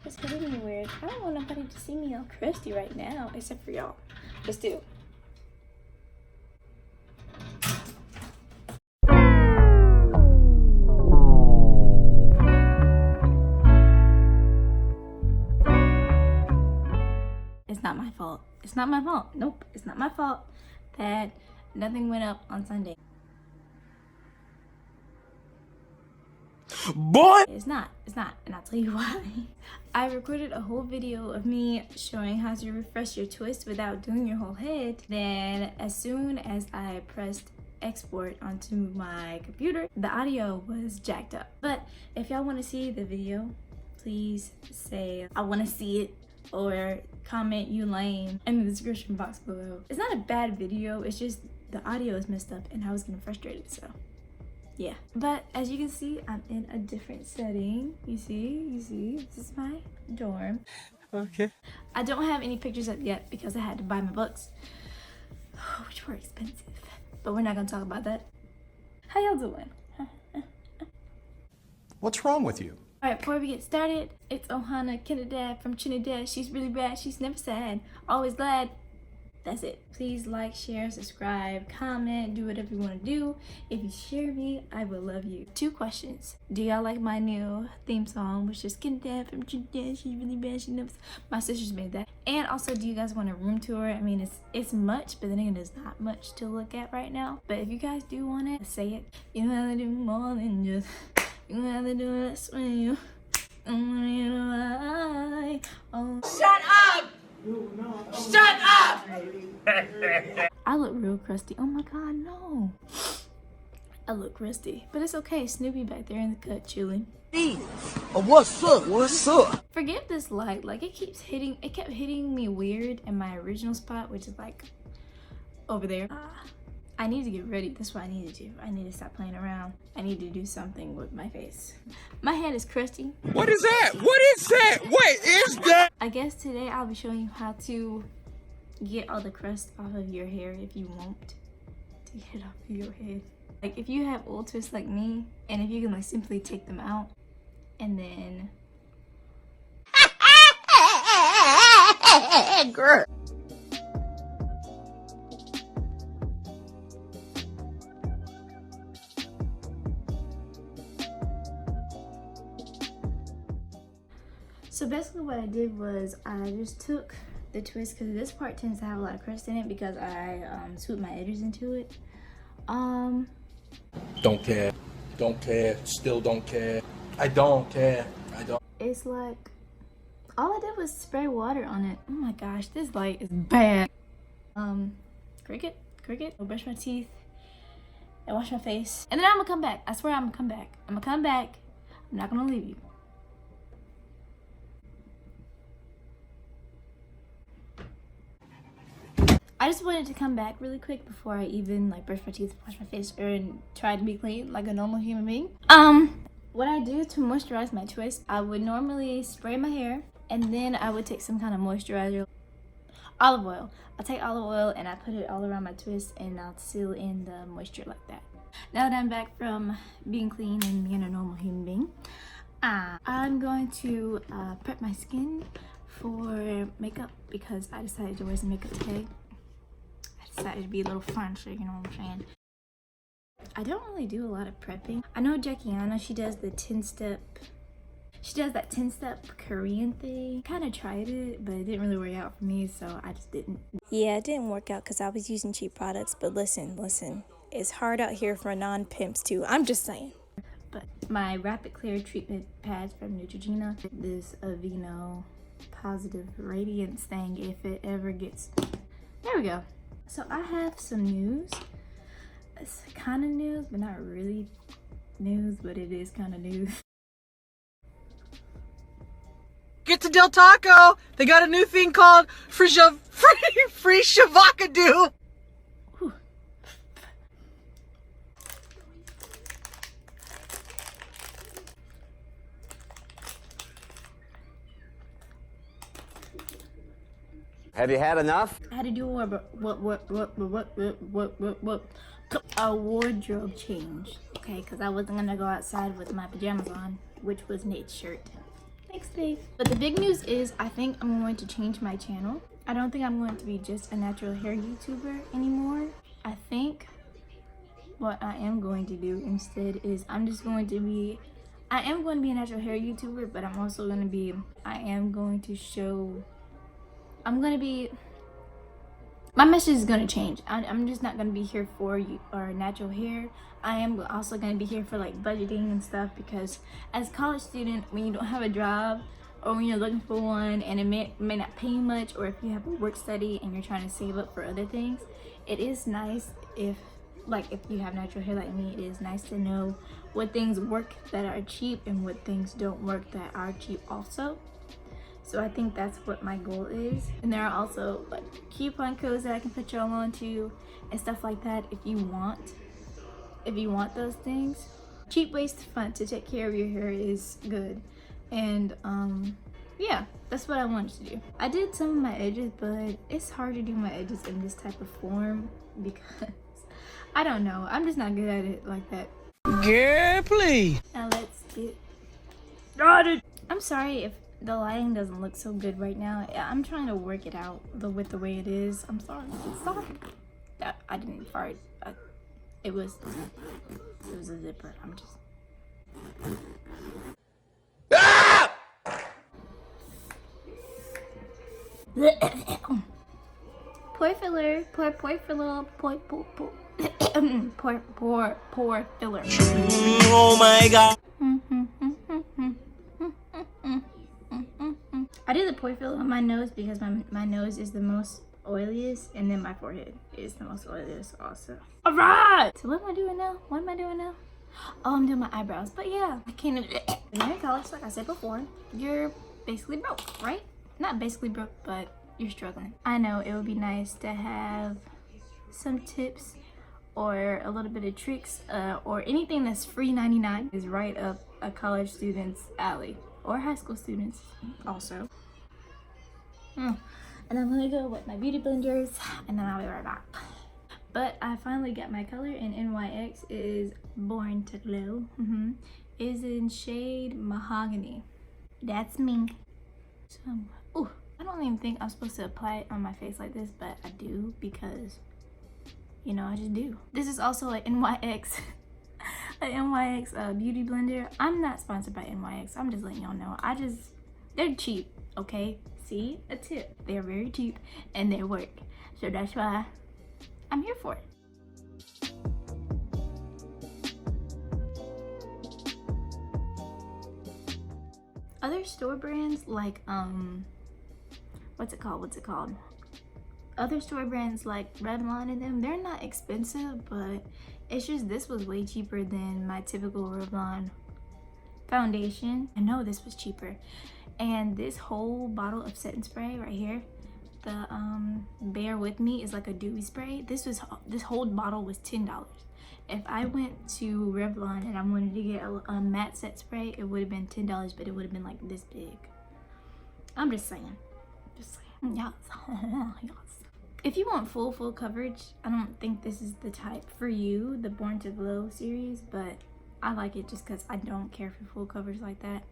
It's hitting me weird. I don't want nobody to see me all crusty right now, except for y'all. Just do. It's not my fault. It's not my fault. Nope, it's not my fault that nothing went up on Sunday. Boy! It's not, and I'll tell you why. I recorded a whole video of me showing how to refresh your twist without doing your whole head. Then as soon as I pressed export onto my computer, the audio was jacked up. But if y'all want to see the video, please say I want to see it, or comment "you lame" in the description box below. It's not a bad video, it's just the audio is messed up and I was getting frustrated, so yeah. But as you can see, I'm in a different setting. You see, this is my dorm. Okay. I don't have any pictures up yet because I had to buy my books, which were expensive, but we're not gonna talk about that. How y'all doing? What's wrong with you? Alright, before we get started, it's Ohana Kennedy from Trinidad. She's really bad, she's never sad, always glad. That's it. Please like, share, subscribe, comment, do whatever you want to do. If you share me, I will love you. 2 questions. Do y'all like my new theme song, which is Kennedy from Trinidad? She's really bad, she never. My sisters made that. And also, do you guys want a room tour? I mean, it's much, but then again, there's not much to look at right now. But if you guys do want it, say it. You know how to do more than just. You know how to do it when you. Oh. Shut up! Shut up! I look real crusty. Oh my god, no. I look crusty. But it's okay. Snoopy back there in the cut chilling. What's up? What's up? Forgive this light. Like, it kept hitting me weird in my original spot, which is like over there. I need to get ready. That's what I need to do. I need to stop playing around. I need to do something with my face. My head is crusty. What is that? What is that? What is that? I guess today I'll be showing you how to get all the crust off of your hair if you want to get it off of your head. Like, if you have old twists like me, and if you can like simply take them out and then Girl. So basically what I did was I just took the twist, because this part tends to have a lot of crust in it because I swooped my edges into it. Don't care. Don't care. Still don't care. I don't care. I don't. It's like, all I did was spray water on it. Oh my gosh, this light is bad. Cricket. I'll brush my teeth and wash my face. And then I'm gonna come back. I swear I'm gonna come back. I'm not gonna leave you. I just wanted to come back really quick before I even like brush my teeth, wash my face, or try to be clean like a normal human being. What I do to moisturize my twist, I would normally spray my hair and then I would take some kind of moisturizer. Olive oil. I take olive oil and I put it all around my twist and I'll seal in the moisture like that. Now that I'm back from being clean and being a normal human being, I'm going to prep my skin for makeup because I decided to wear some makeup today. Decided to be a little fancy, you know what I'm saying? I don't really do a lot of prepping. I know Jackiana, she does the 10-step, that 10-step Korean thing. Kind of tried it, but it didn't really work out for me, so I just didn't. Yeah, it didn't work out because I was using cheap products, but listen, it's hard out here for non-pimps too. I'm just saying. But my Rapid Clear treatment pads from Neutrogena, this Aveeno Positive Radiance thing, if it ever gets, there we go. So I have some news. It's kind of news, but not really news, but it is kind of news. Get to Del Taco. They got a new thing called free shavacadoo. Have you had enough? I had to do a wardrobe change, okay? Because I wasn't gonna go outside with my pajamas on, which was Nate's shirt. Thanks, babe. But the big news is I think I'm going to change my channel. I don't think I'm going to be just a natural hair YouTuber anymore. I think what I am going to do instead is I am going to be a natural hair YouTuber, but I'm also going to be, my message is going to change. I'm just not going to be here for you or natural hair. I am also going to be here for like budgeting and stuff, because as a college student, when you don't have a job or when you're looking for one and it may not pay much, or if you have a work study and you're trying to save up for other things, it is nice if you have natural hair like me, it is nice to know what things work that are cheap and what things don't work that are cheap also. So I think that's what my goal is. And there are also like coupon codes that I can put y'all onto and stuff like that if you want those things. Cheap ways to take care of your hair is good. And yeah, that's what I wanted to do. I did some of my edges, but it's hard to do my edges in this type of form because I don't know, I'm just not good at it like that. Girl, please. Now let's get started. I'm sorry if the lighting doesn't look so good right now. I'm trying to work it out with the way it is. I'm sorry. I didn't fart. It was a zipper. I'm just. Pore filler. Pore filler. Pore filler. Oh my god. I did the pore filler on my nose because my nose is the most oiliest, and then my forehead is the most oiliest also. Alright! So what am I doing now? Oh, I'm doing my eyebrows. But yeah, I came in college, like I said before, you're basically broke, right? Not basically broke, but you're struggling. I know it would be nice to have some tips or a little bit of tricks or anything that's free 99 is right up a college student's alley, or high school students also. And I'm gonna go with my beauty blenders and then I'll be right back. But I finally got my color in NYX. It is Born to Glow. It is in shade Mahogany. That's me. So, ooh, I don't even think I'm supposed to apply it on my face like this, but I do because, you know, I just do. This is also an NYX, a NYX beauty blender. I'm not sponsored by NYX. I'm just letting y'all know. They're cheap, okay? See, a tip. They're very cheap and they work. So that's why I'm here for it. Other store brands like what's it called? Other store brands like Revlon and them, they're not expensive, but it's just this was way cheaper than my typical Revlon foundation. I know this was cheaper. And this whole bottle of setting spray right here, the Bear With Me, is like a dewy spray. This whole bottle was $10. If I went to Revlon and I wanted to get a matte set spray, it would have been $10, but it would have been like this big. I'm just saying. Yes. If you want full coverage, I don't think this is the type for you, the Born to Glow series, but I like it just because I don't care for full coverage like that.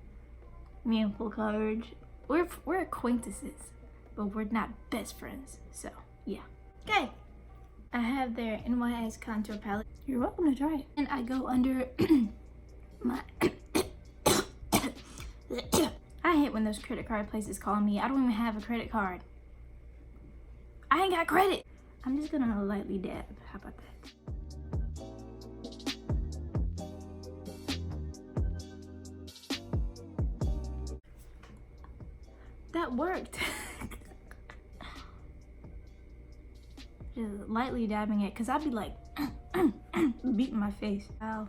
Me and full coverage, we're acquaintances, but we're not best friends. So yeah. Okay, I have their NYX contour palette. You're welcome to try it. And I go under my I hate when those credit card places call me. I don't even have a credit card. I ain't got credit. I'm just gonna lightly dab. How about that? That worked. Just lightly dabbing it, because I'd be like beating my face. Wow,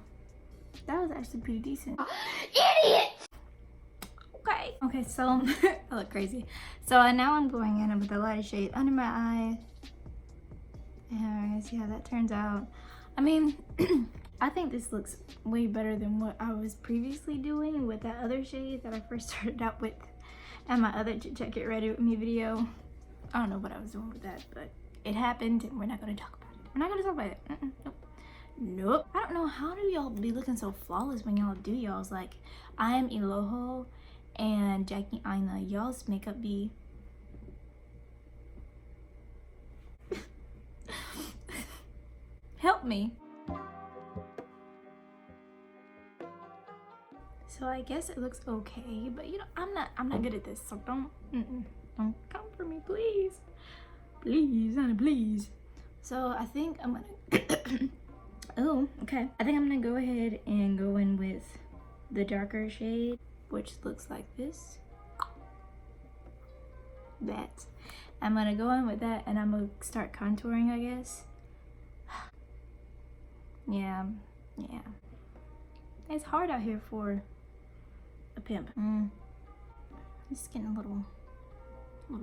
that was actually pretty decent. Idiot! Okay, so I look crazy. So now I'm going in with a lighter shade under my eye. And see how that turns out. I mean, I think this looks way better than what I was previously doing with that other shade that I first started out with. And my other Check It Ready With Me video. I don't know what I was doing with that, but it happened and we're not gonna talk about it. We're not gonna talk about it. Nope. I don't know, how do y'all be looking so flawless when y'all do y'all's? Like, I am Eloho and Jackie Aina, Yall's makeup be help me. So I guess it looks okay, but you know, I'm not good at this, so don't come for me, please. Please, Anna, please. So I think I'm gonna oh, okay. I think I'm gonna go ahead and go in with the darker shade, which looks like this. That. I'm gonna go in with that and I'm gonna start contouring, I guess. Yeah. It's hard out here for a pimp. It's getting a little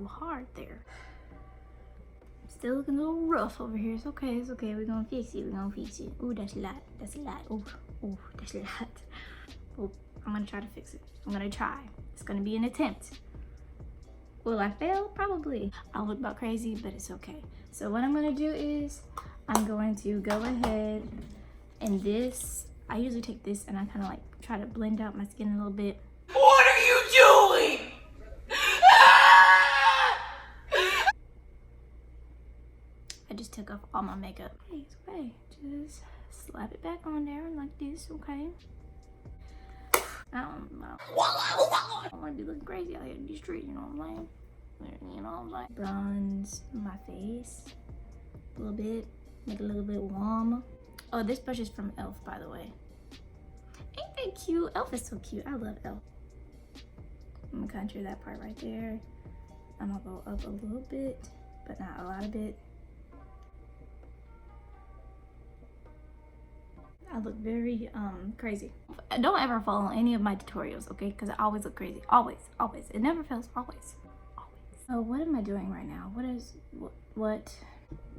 hard there. Still looking a little rough over here. It's okay, we're gonna fix it, Ooh, that's a lot, ooh, that's a lot. Oh, I'm gonna try to fix it. I'm gonna try. It's gonna be an attempt. Will I fail? Probably. I'll look about crazy, but it's okay. So what I'm gonna do is I'm going to go ahead and this, I usually take this and I kind of like try to blend out my skin a little bit. What are you doing? I just took off all my makeup. Hey, it's okay. Just slap it back on there like this, okay? I don't know. I don't want to be looking crazy out here in the street, you know what I'm saying? You know what I'm saying? Bronze my face a little bit, make it a little bit warm. Oh, this brush is from e.l.f., by the way. Ain't that cute? e.l.f. is so cute. I love e.l.f. I'm gonna contour that part right there. I'm gonna go up a little bit, but not a lot of it. I look very crazy. Don't ever follow any of my tutorials, okay? Because I always look crazy. Always. It never fails. Always. Oh, what am I doing right now? What?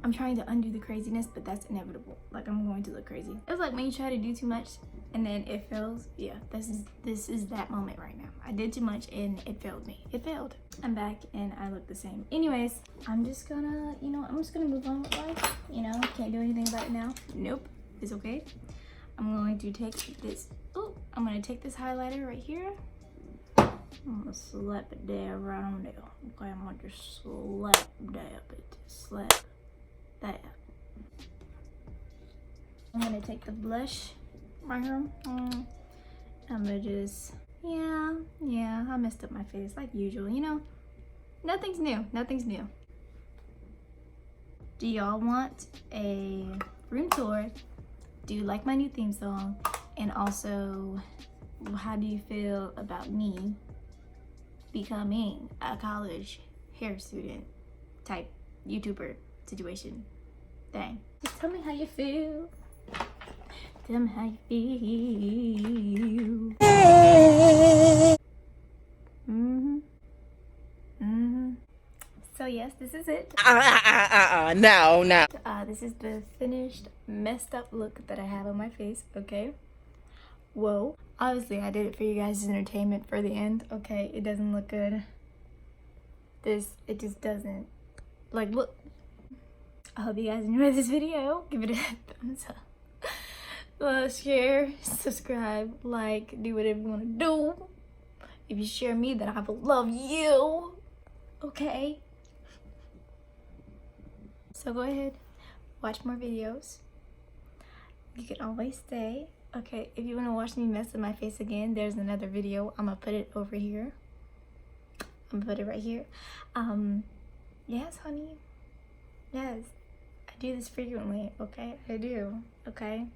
I'm trying to undo the craziness, but that's inevitable. Like, I'm going to look crazy. It's like when you try to do too much and then it fails. Yeah, this is that moment right now. I did too much and it failed me. It failed. I'm back and I look the same. Anyways, I'm just gonna, I'm just gonna move on with life. Can't do anything about it now. Nope, it's okay. I'm going to take this, I'm gonna take this highlighter right here. I'm gonna slap it there right on there. Okay, I'm gonna just slap it. Slap that. I'm gonna take the blush right here. I'm gonna just, yeah, I messed up my face like usual, Nothing's new. Do y'all want a room tour? Do you like my new theme song? And also, how do you feel about me becoming a college hair student type YouTuber situation thing? Just tell me how you feel. Tell me how you feel. So yes, this is it. No. This is the finished, messed up look that I have on my face, okay? Whoa. Obviously, I did it for you guys' entertainment for the end, okay? It doesn't look good. It just doesn't. Like, look. I hope you guys enjoyed this video. Give it a thumbs up. Share, subscribe, like, do whatever you want to do. If you share me, then I will love you, okay? So go ahead, watch more videos. You can always stay. Okay, if you want to watch me mess with my face again, there's another video. I'm gonna put it over here. I'm gonna put it right here. Yes, honey. Yes, I do this frequently, okay? I do, okay?